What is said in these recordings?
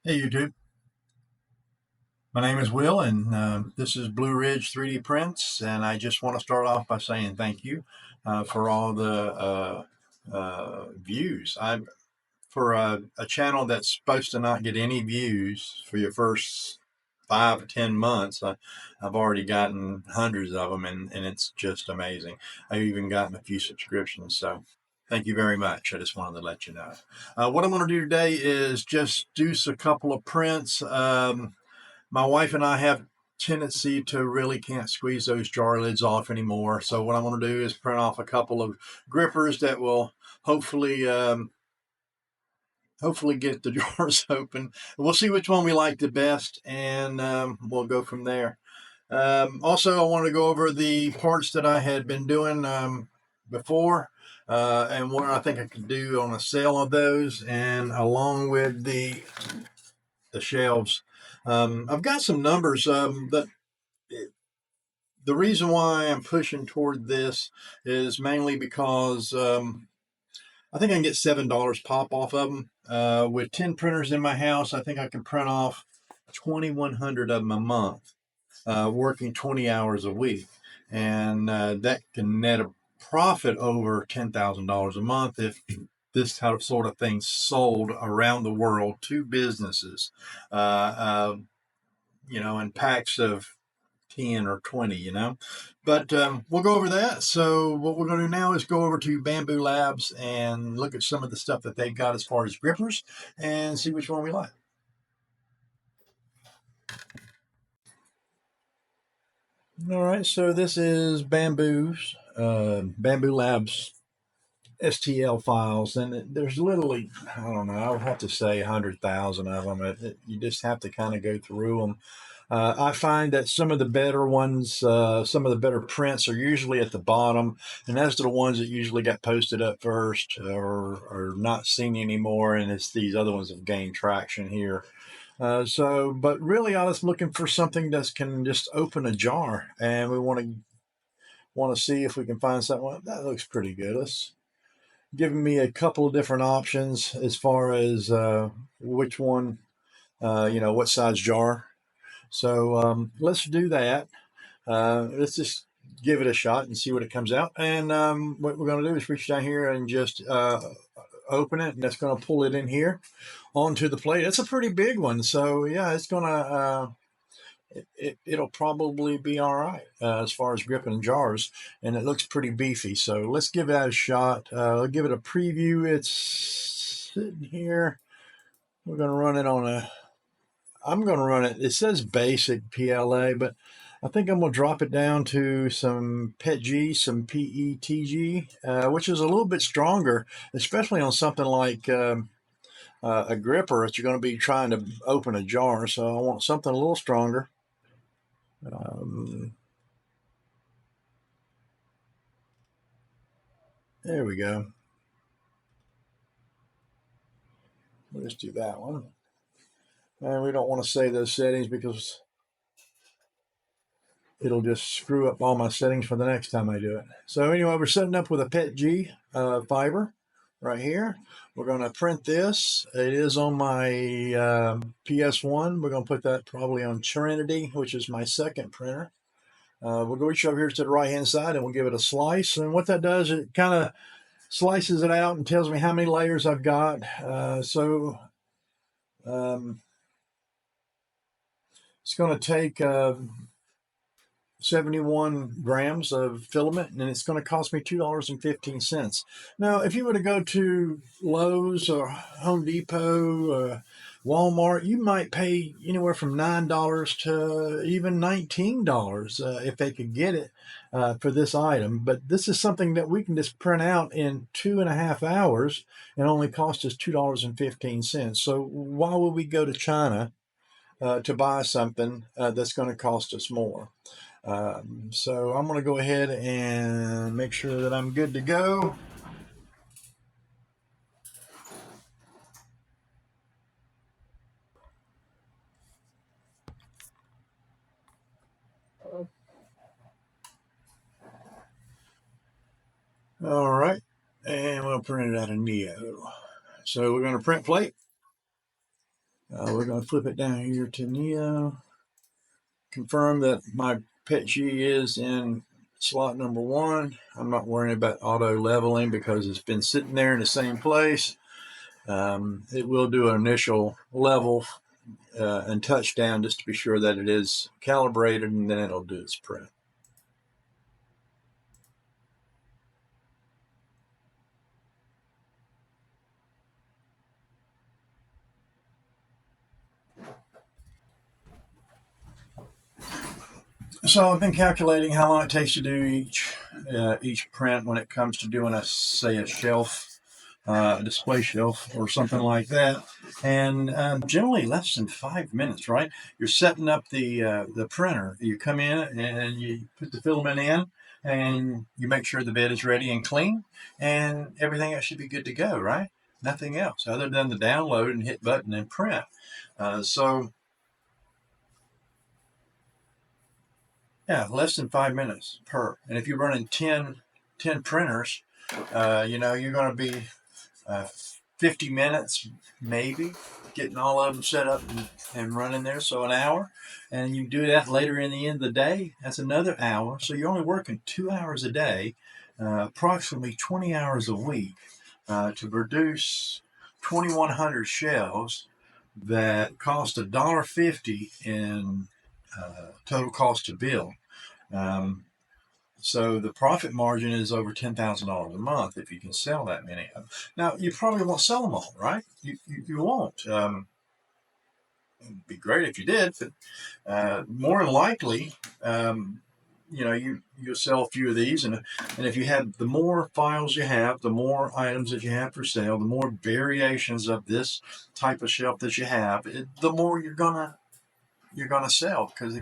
Hey YouTube, my name is Will and this is Blue Ridge 3D Prints, and I just want to start off by saying thank you for all the views. For a channel that's supposed to not get any views for your first 5 or 10 months, I've already gotten hundreds of them, and it's just amazing. I've even gotten a few subscriptions, so thank you very much. I just wanted to let you know. What I'm going to do today is just do a couple of prints. My wife and I have tendency to really can't squeeze those jar lids off anymore. So what I'm going to do is print off a couple of grippers that will hopefully hopefully get the jars open. We'll see which one we like the best, and we'll go from there. Also, I want to go over the parts that I had been doing before, and what I think I could do on a sale of those, and along with the shelves. I've got some numbers that the reason why I'm pushing toward this is mainly because I think I can get $7 pop off of them. With 10 printers in my house, I think I can print off 2,100 of them a month, working 20 hours a week. And that can net a profit over $10,000 a month if this type of sort of thing sold around the world to businesses, in packs of 10 or 20, but we'll go over that. So what we're going to do now is go over to Bamboo Labs and look at some of the stuff that they've got as far as grippers and see which one we like. All right, so this is Bamboo Labs STL files, and there's literally, I don't know, I would have to say 100,000 of them. You just have to kind of go through them. I find that some of the better ones, some of the better prints are usually at the bottom, and those are the ones that usually got posted up first or are not seen anymore, and it's these other ones that have gained traction here. But really, I was looking for something that can just open a jar, and we want to see if we can find something. Well, that looks pretty good. Let's giving me a couple of different options as far as which one, what size jar. So let's do that. Let's just give it a shot and see what it comes out. And what we're going to do is reach down here and just open it, and that's going to pull it in here onto the plate. It's a pretty big one, so yeah, it's going to it'll probably be all right as far as gripping jars, and it looks pretty beefy. So let's give that a shot. I'll give it a preview. It's sitting here. We're going to run it on I'm going to run it. It says basic PLA, but I think I'm going to drop it down to some PETG, some PETG, which is a little bit stronger, especially on something like a gripper that you're going to be trying to open a jar. So I want something a little stronger. There we go. Let's do that one. And we don't want to save those settings because it'll just screw up all my settings for the next time I do it. So anyway, we're setting up with a PETG fiber right here. We're going to print this. It is on my PS1. We're going to put that probably on Trinity, which is my second printer. We'll go reach over here to the right-hand side, and we'll give it a slice. And what that does, it kind of slices it out and tells me how many layers I've got. It's going to take 71 grams of filament, and it's going to cost me $2.15. Now, if you were to go to Lowe's or Home Depot, Walmart, you might pay anywhere from $9 to even $19 if they could get it for this item. But this is something that we can just print out in 2.5 hours and only cost us $2.15. So why would we go to China to buy something that's going to cost us more? So I'm going to go ahead and make sure that I'm good to go. All right, and we'll print it out of Neo. So we're going to print plate, We're going to flip it down here to Neo. Confirm that my PETG is in slot number 1. I'm not worrying about auto leveling because it's been sitting there in the same place. It will do an initial level and touchdown just to be sure that it is calibrated, and then it'll do its print. So I've been calculating how long it takes to do each print when it comes to doing a, say, a shelf, display shelf or something like that, and generally less than 5 minutes. Right? You're setting up the printer. You come in and you put the filament in, and you make sure the bed is ready and clean, and everything else should be good to go. Right? Nothing else other than the download and hit button and print. So. Yeah, less than 5 minutes per. And if you're running 10 printers, you're going to be 50 minutes maybe getting all of them set up and running there. So an hour. And you do that later in the end of the day, that's another hour. So you're only working 2 hours a day, approximately 20 hours a week to produce 2,100 shelves that cost $1.50 in total cost to build. So the profit margin is over $10,000 a month if you can sell that many of them. Now, you probably won't sell them all, right? You won't. It'd be great if you did, but more than likely, you'll sell a few of these, and if you have, the more files you have, the more items that you have for sale, the more variations of this type of shelf that you have, the more you're gonna sell, because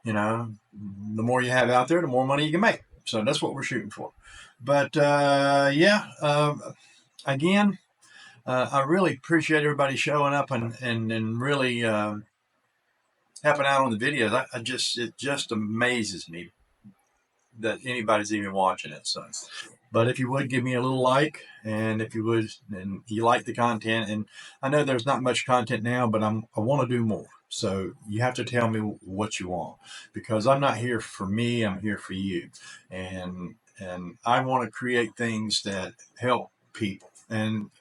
the more you have out there, the more money you can make. So that's what we're shooting for. But again, I really appreciate everybody showing up and really helping out on the videos. It just amazes me that anybody's even watching it. So, but if you would give me a little like, and if you would, and you like the content, and I know there's not much content now, but I want to do more. So you have to tell me what you want, because I'm not here for me, I'm here for you. And I want to create things that help people. And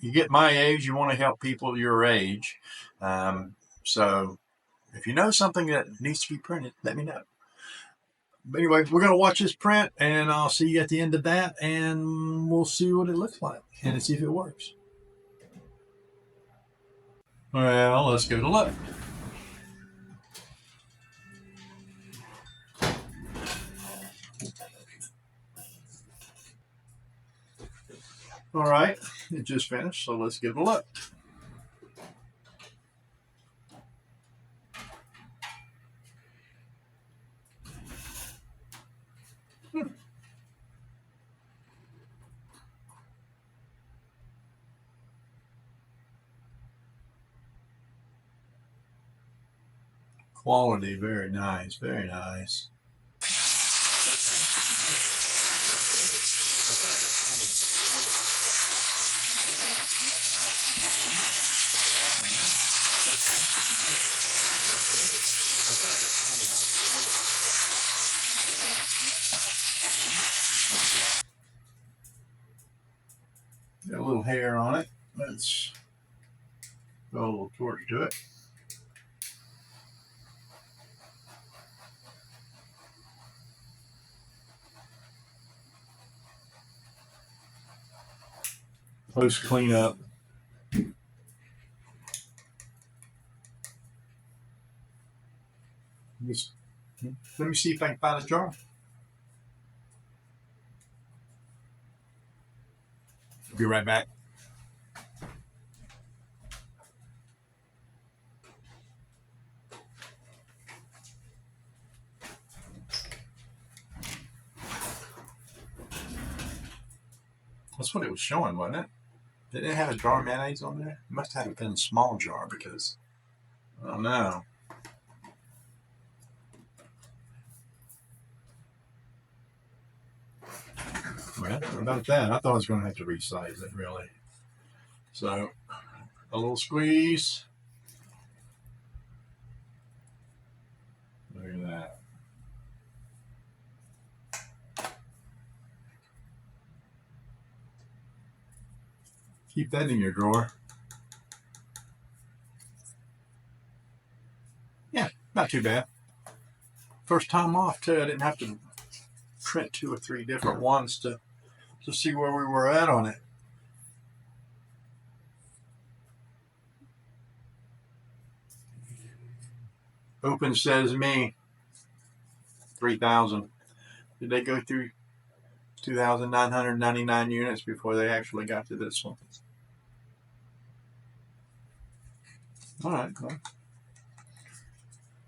you get my age, you want to help people your age. So if you know something that needs to be printed, let me know. But anyway, we're going to watch this print, and I'll see you at the end of that, and we'll see what it looks like and see if it works. Well, let's go to look. All right, it just finished, so let's give it a look. Quality, very nice, very nice. Got a little hair on it. Let's throw a little torch to it. Post cleanup. Let me see if I can find a jar. Be right back. That's what it was showing, wasn't it? Did it have a jar of mayonnaise on there? It must have been a small jar, because I don't know. Well, about that, I thought I was going to have to resize it, really. So, a little squeeze. Keep that in your drawer. Yeah, not too bad. First time off too. I didn't have to print 2 or 3 different ones to see where we were at on it. Open says me 3,000. Did they go through 2,999 units before they actually got to this one? All right. Well,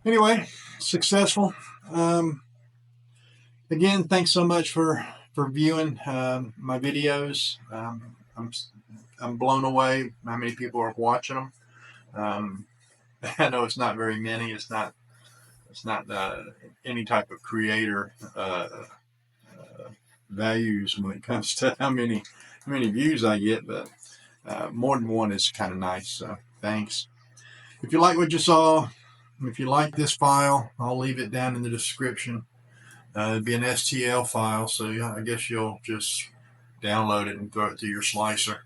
anyway, successful. Again, thanks so much for viewing my videos. I'm blown away how many people are watching them. I know it's not very many. It's not any type of creator values when it comes to how many views I get, but more than one is kind of nice. So thanks. If you like what you saw, if you like this file, I'll leave it down in the description. It'd be an STL file, so I guess you'll just download it and throw it to your slicer.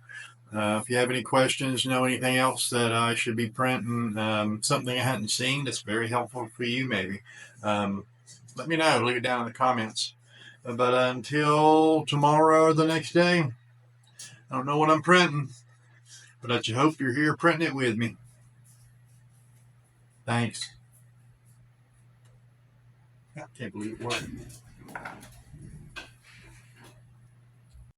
If you have any questions, know anything else that I should be printing, something I hadn't seen that's very helpful for you maybe, let me know. Leave it down in the comments. But until tomorrow or the next day, I don't know what I'm printing, but I hope you're here printing it with me. Thanks. I can't believe it worked.